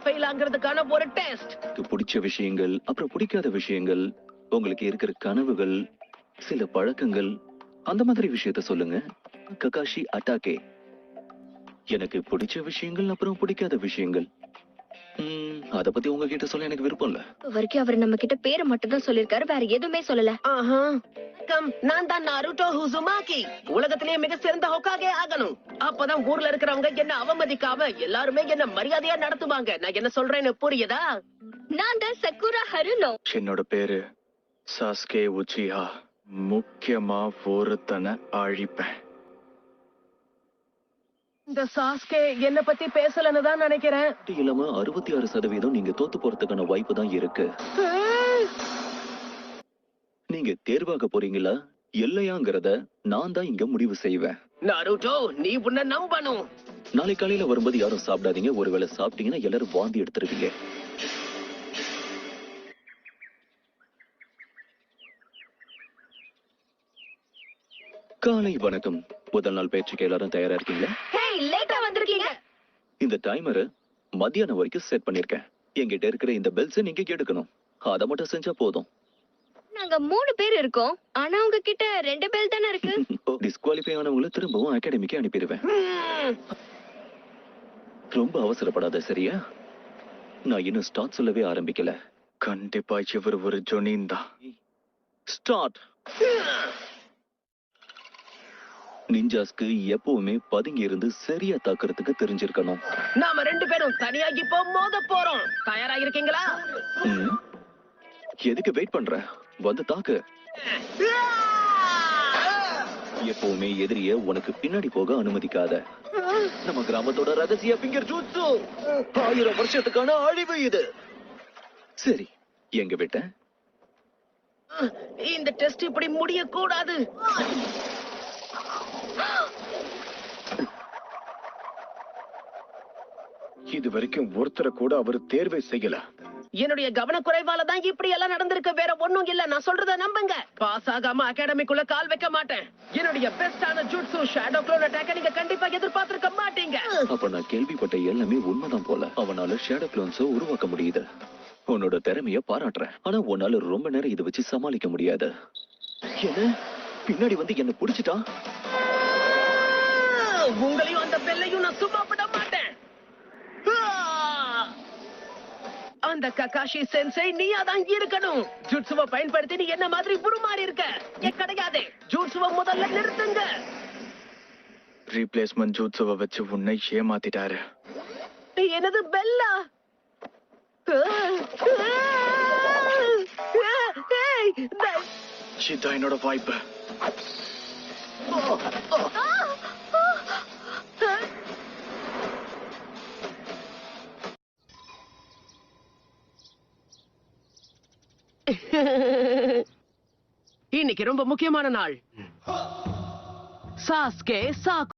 Fail ஆகிறதுக்கான ஒரு test. பிடிச்ச விஷயங்கள் அப்புறம் பிடிக்காத விஷயங்கள், உங்களுக்கு இருக்கிற கனவுகள், சில பழக்கங்கள், அந்த மாதிரி விஷயத்த சொல்லுங்க. ககாஷி அட்டாகே. எனக்கு பிடிச்ச விஷயங்கள் அப்புறம் பிடிக்காத விஷயங்கள். அத பத்தி உங்ககிட்ட சொல்ல எனக்கு விருப்பம் இல்ல. வரைக்கும் அவர் நம்ம கிட்ட பேரை மட்டும் தான் சொல்லிருக்காரு, வேற எதுவுமே சொல்லல. நான் தான் நாருட்டோ உசுமாகி. உலகத்திலேயே மிக சிறந்த ஹோகாகே ஆகணும். அப்பதான் ஊர்ல இருக்கிறவங்க என்ன அவமதிக்காம எல்லாருமே என்ன மரியாதையா நடத்துவாங்க. நான் என்ன சொல்றேன்னு புரியுதா? நான் தான் சக்குரா ஹருனோ. என்னோட பேரு சாஸ்கே உச்சிஹா. முக்கியமா ஒருத்தனை அழிப்பேன். இந்த சாஸ்கே என்ன பத்தி பேசலன்னு தான் நினைக்கிறேன். இல்லாம 66% நீங்க தோத்து போறதுக்கான வாய்ப்பு தான் இருக்கு. நீங்க தேர்வாக போறீங்களா இல்லையாங்கிறத நான் தான் இங்க முடிவு செய்வேன். நாருட்டோ, நீ உன்னை நம்பணும். நாளை காலையில வரும்போது யாரும் சாப்பிடாதீங்க. ஒருவேளை சாப்பிட்டீங்கன்னா எல்லாரும் வாந்தி எடுத்துருவீங்க. காலை வணக்கம். முதல் நாள் பயிற்சிக்கு எல்லாரும் தயாரா இருக்கீங்களா? லேட்டா வந்திருக்கீங்க. இந்த டைமரை மத்தியானம் வரைக்கும் செட் பண்ணிருக்கேன். என்கிட்ட இருக்கிற இந்த பெல்ஸ் நீங்க எடுக்கணும். அதை மட்டும் செஞ்சா போதும். நாங்க 3 பேர் இருக்கோம், ஆனா உங்ககிட்ட 2 பெல் தானே இருக்கு. டிஸ்குவாலிஃபை ஆனவங்களை திரும்பவும் அகாடமிக்கு அனுப்பிடுவேன். ரொம்ப அவசரப்படாத, சரியா? நான் இன்னும் ஸ்டார்ட் சொல்லவே ஆரம்பிக்கல. கண்டிப்பா இவர் ஒரு ஜொனின் தான். ஸ்டார்ட். நிஞ்சாஸ்க்கு எப்பவுமே பதுங்கி இருந்து சரியா தாக்குறதுக்கு தெரிஞ்சிருக்கணும். நாம 2 பேரும் தனியா இப்போ மோத போறோம். தயாரா இருக்கீங்களா? எதுக்கு வெயிட் பண்ற? வந்து தாக்கு. எப்பவுமே எதிரிய உனக்கு பின்னாடி போக அனுமதிக்காத. நம்ம கிராமத்தோட ரகசிய பிங்கர் ஜூட்சு. 1000 வருஷத்துக்கான அழிவு இது. சரி, எங்க விட்ட? இந்த டெஸ்ட் இப்படி முடிய கூடாது. இது வரைக்கும் ஒருத்தரை கூட அவர் தேர்வை செய்யல. என்னுடைய கவனக்குறைவால தான் இப்படி எல்லாம் நடந்திருக்கு. வேற ஒண்ணும் இல்ல. நான் சொல்றத நம்புங்க. பாஸ் ஆகாம அகாடமிக்குள்ள கால் வைக்க மாட்டேன். என்னுடைய பெஸ்டான ஜூட்சு ஷேடோ க்ளோன் அட்டாக்க நீங்க கண்டிப்பா எதிர்பார்த்திருக்க மாட்டீங்க. அப்ப நான் கேள்விப்பட்ட எல்லாமே உண்மைதான் போல. அவனால ஷேடோ க்ளோன்ஸ உருவாக்க முடியுது. உன்னோட திறமைய பாராட்டுறேன். ஆனா உன்னால ரொம்ப நேரம் இதை வச்சு சமாளிக்க முடியாது. என்ன பின்னாடி வந்து என்ன புடிச்சிட்டான்? உங்களையும் அந்த பெல்லையும் நான் சும்மா விட மாட்டேன். அந்த ககாஷி சென்சை நீயா தான் இருக்கணும். ஜூட்சுவை பயன்படுத்தி நீ என்ன மாதிரி புருமாறி இருக்க. கிடையாது. ஜூட்சுவை முதல்ல நிறுத்துங்க. ரீப்ளேஸ்மெண்ட் ஜூட்சுவை வச்சு உன்னை ஏமாத்திட்டாரு. எனது பெல்லா. இதான் என்னோட வாய்ப்பு. இன்னைக்கு ரொம்ப முக்கியமான நாள். சாஸ்கே சாக்கு